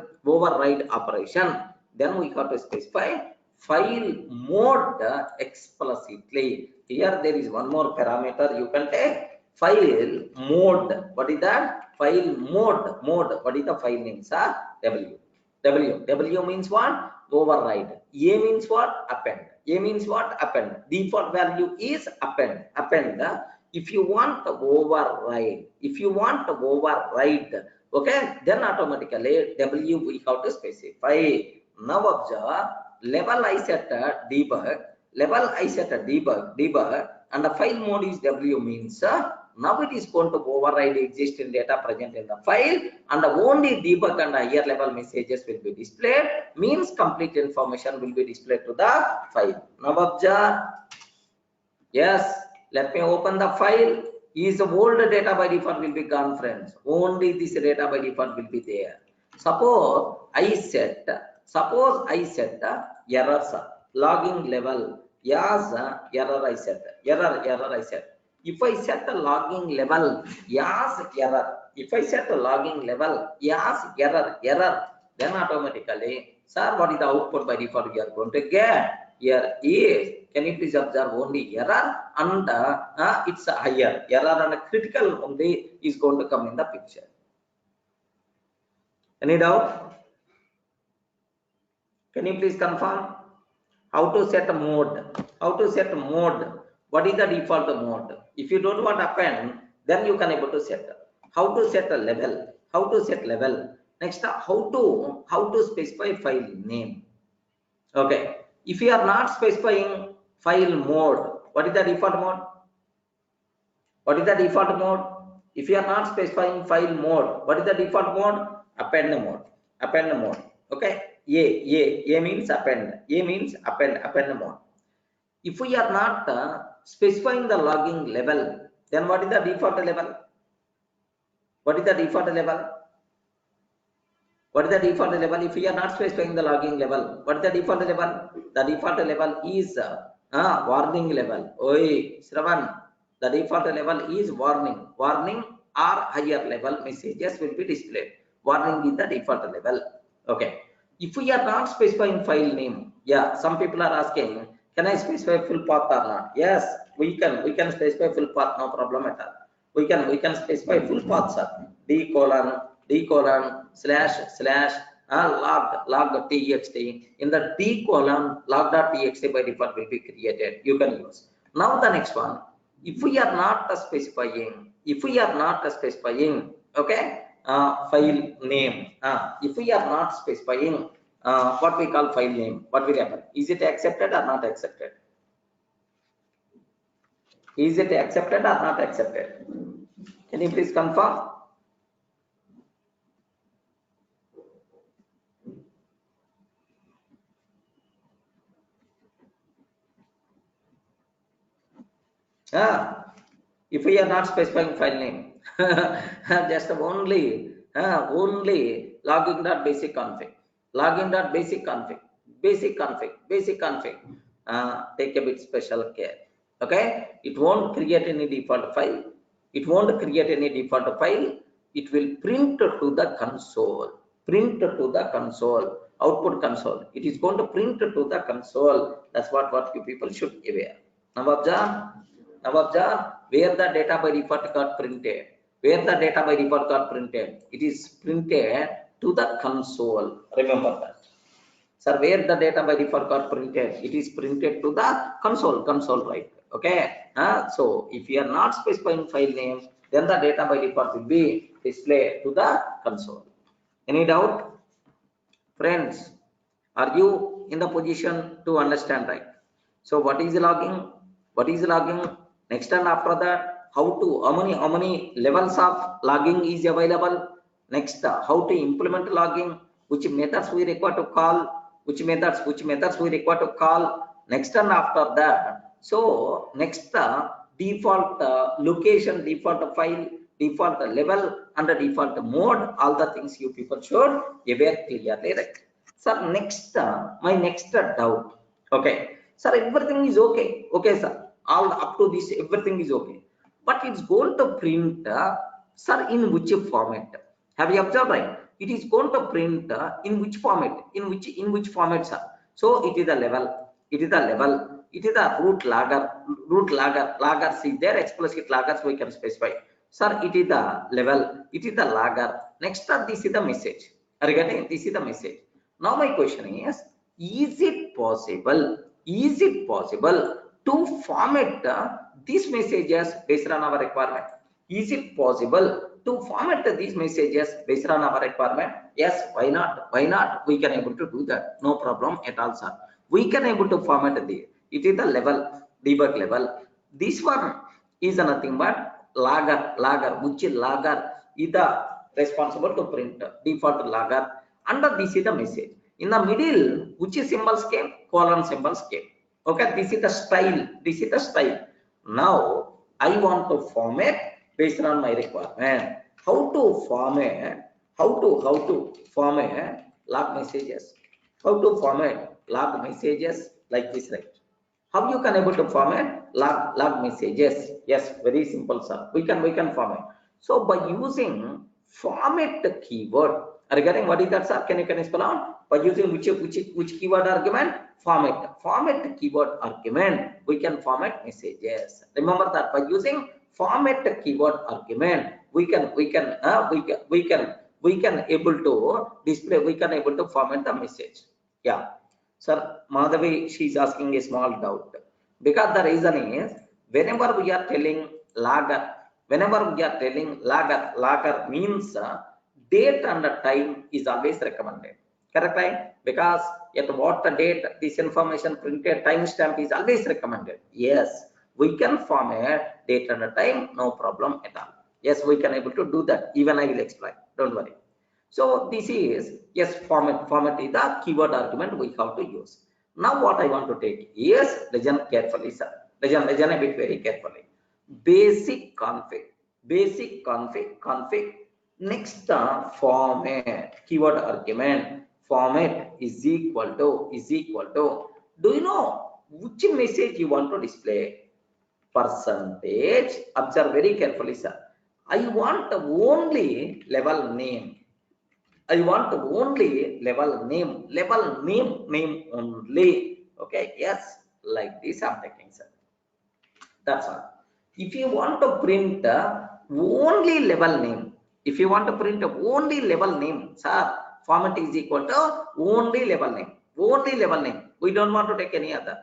then we have to specify file mode explicitly. Here there is one more parameter you can take. File mode. What is that? File mode. What is the file name, sir? W means what? Override. A means what? Append. Default value is append. If you want to override, okay, then automatically W we have to specify. Now observe, level I set a debug, and the file mode is W means now it is going to override existing data present in the file, and only debug and higher level messages will be displayed, means complete information will be displayed to the file. Now observe, yes, let me open the file. Is the old data by default will be gone, friends. Only this data by default will be there. Suppose I set the errors, logging level, yes, error I set. If I set the logging level, yes, error, then automatically, sir, what is the output by default you are going to get? Here is, can you please observe only error and it's a higher error and a critical only is going to come in the picture. Any doubt? Can you please confirm? How to set a mode? What is the default mode? If you don't want append, then you can able to set. How to set a level? Next, how to specify file name? Okay. If you are not specifying file mode, what is the default mode? If you are not specifying file mode, what is the default mode? Append mode. Okay. A means append. Append mode. If we are not specifying the logging level, then what is the default level? If we are not specifying the logging level, what is the default level? The default level is warning level. Oi, Shravan, the default level is warning. Warning or higher level messages will be displayed. Warning is the default level. Okay. If we are not specifying file name, yeah, some people are asking, can I specify full path or not? Yes, we can specify full path, no problem at all. We can specify full path, sir. D colon / log.txt. In the D column, log.txt by default will be created. You can use. Now the next one, if we are not specifying, okay, file name. If we are not specifying what we call file name, what will happen? Is it accepted or not accepted? Can you please confirm? If we are not specifying file name, just only login.basic config, take a bit special care. Okay, it won't create any default file. It won't create any default file. It will print to the console. Print to the console, output console. It is going to print to the console. That's what you people should be aware. Now observe. Now observe where the data by default got printed. Where the data by default got printed. It is printed to the console. Remember that. Sir, where the data by default got printed, it is printed to the console, right? Okay. So if you are not specifying file name, then the data by default will be displayed to the console. Any doubt? Friends, are you in the position to understand, right? So what is logging? What is logging? Next and after that, how many levels of logging is available? Next, how to implement logging? Which methods we require to call? Which methods we require to call? Next and after that, so next default location, default file, default level, and the default mode, all the things you people should aware clearly, right? Sir, next my next doubt. Okay, sir, everything is okay. Okay, sir, all up to this everything is okay, but it's going to print sir, in which format? Have you observed, right? It is going to print in which format? In which format, sir? So it is a level. It is a level. It is a root logger. Logger. See there, explicit loggers we can specify. Sir, it is the level. It is the logger. Next, this is the message. Are you getting? This is the message. Now my question is it possible? Is it possible to format these messages based on our requirement? Is it possible to format these messages based on our requirement? Yes, why not? Why not? We can able to do that. No problem at all, sir. We can able to format the. It is the level, debug level. This one is nothing but logger, which logger is the responsible to print default logger. Under this is the message. In the middle, which symbols came? Colon symbols came. Okay, this is the style. This is the style. Now I want to format based on my requirement. How to format? How to format log messages? How to format log messages like this, right? How you can able to format log messages? Yes, very simple, sir. We can format. So by using format keyword, regarding what is that, sir? Can you spell out? By using which keyword argument? Format keyword argument, we can format messages. Remember that by using format keyword argument, we can able to display. We can able to format the message. Yeah. Sir, Madhavi, she is asking a small doubt, because the reason is whenever we are telling logger, logger means date and time is always recommended. Correct, right? Because at what date this information printed, timestamp is always recommended. Yes, we can format date and time, no problem at all. Yes, we can able to do that. Even I will explain. Don't worry. So this is, yes, format is the keyword argument we have to use. Now what I want to take is, listen carefully, sir. Listen a bit very carefully. Basic config. Next format, keyword argument. Format is equal to. Do you know which message you want to display? Percentage. Observe very carefully, sir. I want only level name. Level name only. Okay, yes, like this I'm taking, sir. That's all. If you want to print only level name, sir, format is equal to only level name. We don't want to take any other.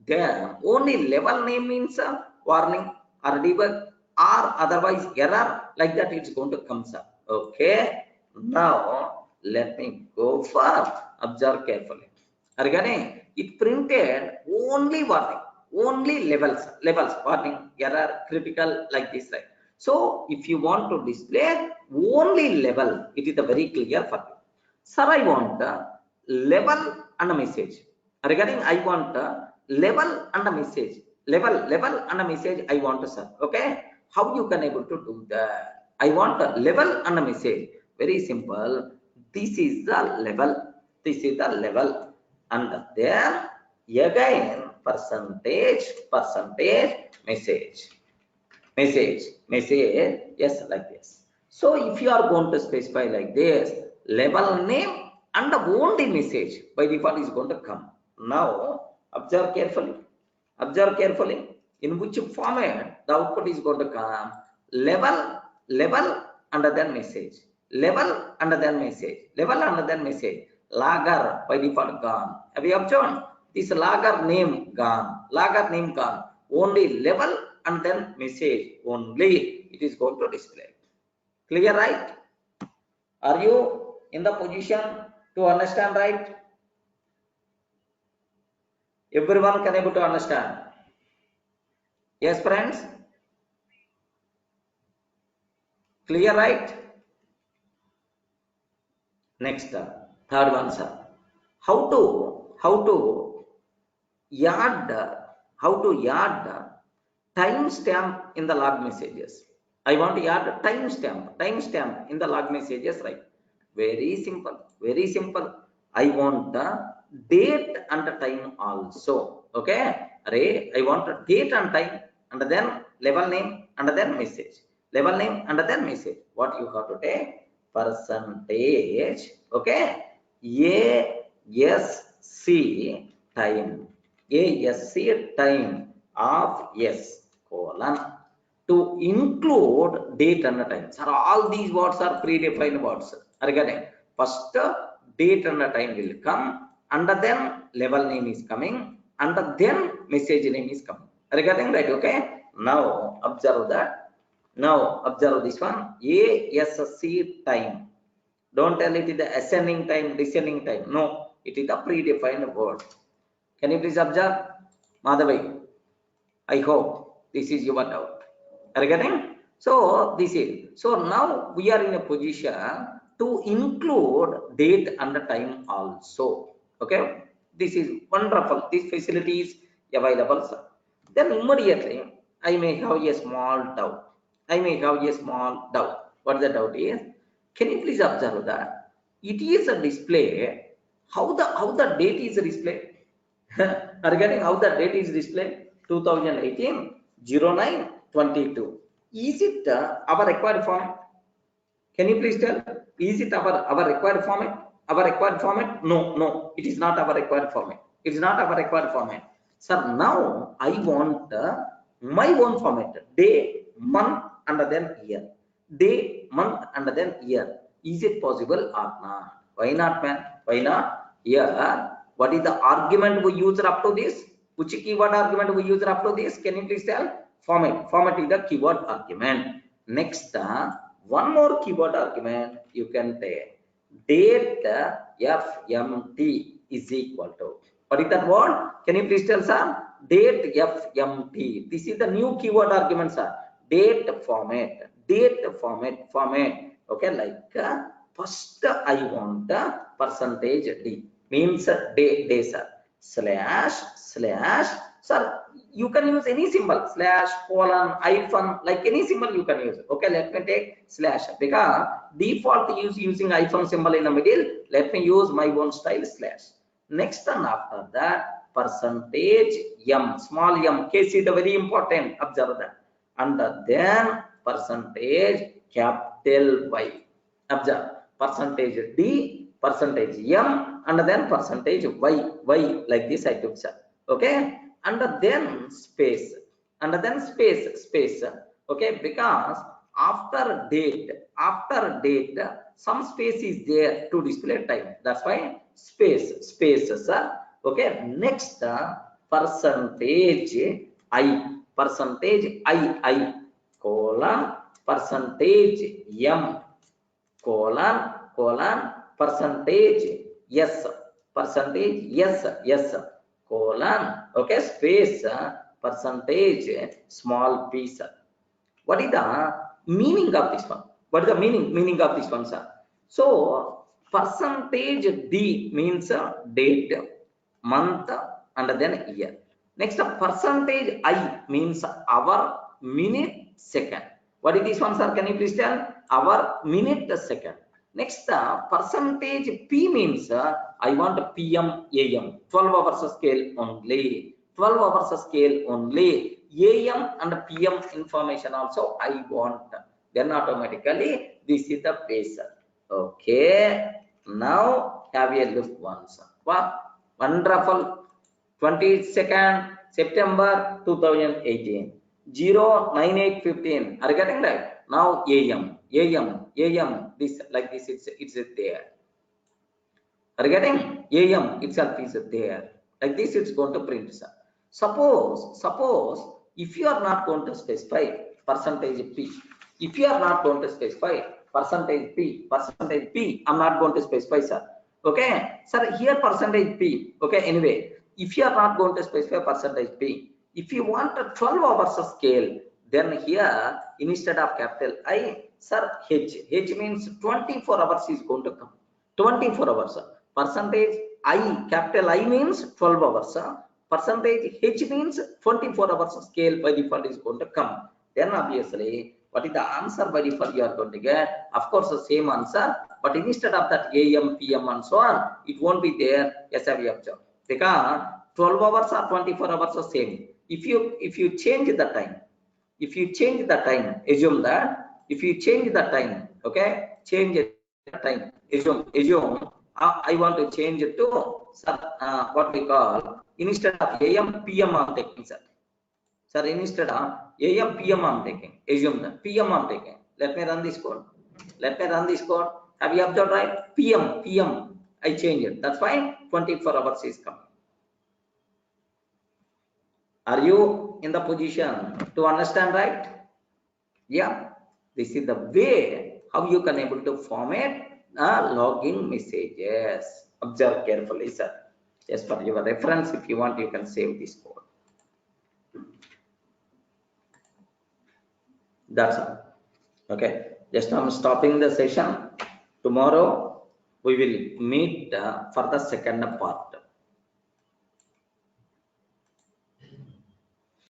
Then only level name means warning or debug or otherwise error, like that it's going to come, sir. Okay, now let me go for observe carefully. Regarding it printed only warning, only levels, warning, error, critical, like this, right? So if you want to display only level, it is very clear for you. Sir, I want level and a message. Regarding I want level and a message. Level and a message I want, sir. Okay, how you can able to do that? I want a level and a message. Very simple. This is the level. And there Again, percentage, message, yes, like this. So if you are going to specify like this, level name and the only message by default is going to come. Now, observe carefully. Observe carefully. In which format the output is going to come? Level, and then message. Level and then message. Level and then message. Lager by default gone. Have you observed? This lager name gone. Lager name gone. Only level and then message only it is going to display. Clear, right? Are you in the position to understand, right? Everyone can able to understand. Yes, friends? Clear, right? Next, third one, sir. How to add timestamp in the log messages. I want to add timestamp in the log messages, right? Very simple, very simple. I want the date and the time also. Okay, array, I want the date and time, and then level name and then message. Level name and then message. What you have to take? Percentage. Okay, ASC time. ASC time of yes colon to include date and time. Sir, all these words are predefined words. Are getting? First date and time will come, and then level name is coming, and then message name is coming. Are getting right? Okay. Now observe that. Now observe this one. ASC time. Don't tell it is the ascending time, descending time. No, it is a predefined word. Can you please observe? Madhavi, I hope this is your doubt. Are you getting? So this is. So now we are in a position to include date and time also. Okay. This is wonderful. This facility is available, sir. Then immediately I may have a small doubt. What the doubt is? Can you please observe that it is a display? How the date is displayed? Are you getting how the date is displayed? 2018 09/22. Is it our required format? Can you please tell? Is it our required format? Our required format? No, it is not our required format. It is not our required format. Sir, now I want my own format: day, month, and then year. Day, month, and then year. Is it possible or not? Why not, man? Why not? Here, what is the argument we use up to this? Which keyword argument we use up to this? Can you please tell? Format. Format is the keyword argument. Next, one more keyword argument you can take. Date FMT is equal to. What is that word? Can you please tell, sir? Date FMT. This is the new keyword argument, sir. Date format. Okay, like first I want the percentage D. Means day, sir. Slash, sir, you can use any symbol, slash, colon, hyphen, like any symbol you can use. Okay, let me take slash, because default is using hyphen symbol in the middle. Let me use my own style, slash. Next, and after that, percentage M, small m, case is very important, observe that. And then percentage capital Y, observe, percentage D, percentage M, and then percentage Y, like this I took, sir. Okay, and then space, okay, because after date, some space is there to display time. That's why space, sir. Okay, next percentage I, colon, percentage M, colon, percentage yes, colon, okay, space, percentage small p, sir. What is the meaning of this one? What is the meaning of this one, sir? So percentage D means date, month, and then year. Next, percentage I means hour, minute, second. What is this one, sir? Can you please tell? Hour, minute, second. Next, percentage P means I want PM, AM, 12 hours scale only. 12 hours scale only. AM and PM information also I want. Then automatically this is the phasor. Okay. Now have a look once. Wow, wonderful. 22nd September 2018. 09815. Are you getting that? Now AM, this like this, it's there. Are you getting? AM itself is there. Like this, it's going to print. Suppose if you are not going to specify percentage P, if you are not going to specify percentage P, I'm not going to specify, sir. Okay, sir, here percentage P. Okay, anyway, if you are not going to specify percentage P, if you want a 12 hours scale, then here instead of capital I, sir, H means 24 hours is going to come. 24 hours. Percentage I, capital I means 12 hours. Percentage H means 24 hours scale by default is going to come. Then obviously, what is the answer by default you are going to get? Of course, the same answer, but instead of that AM, PM and so on, it won't be there as we observed. Because 12 hours or 24 hours are same. If you change the time, assume that if you change the time, okay, change the time, assume I want to change it to what we call, instead of AM, PM I'm taking, sir. Sir, instead of AM, PM I'm taking, assume that PM I'm taking. Let me run this code. Have you observed, right? PM, I change it. That's fine. 24 hours is coming. Are you in the position to understand, right? Yeah, this is the way how you can able to format login messages. Observe carefully, sir. Just for your reference, if you want, you can save this code. That's all. Okay, just I'm stopping the session. Tomorrow we will meet for the second part.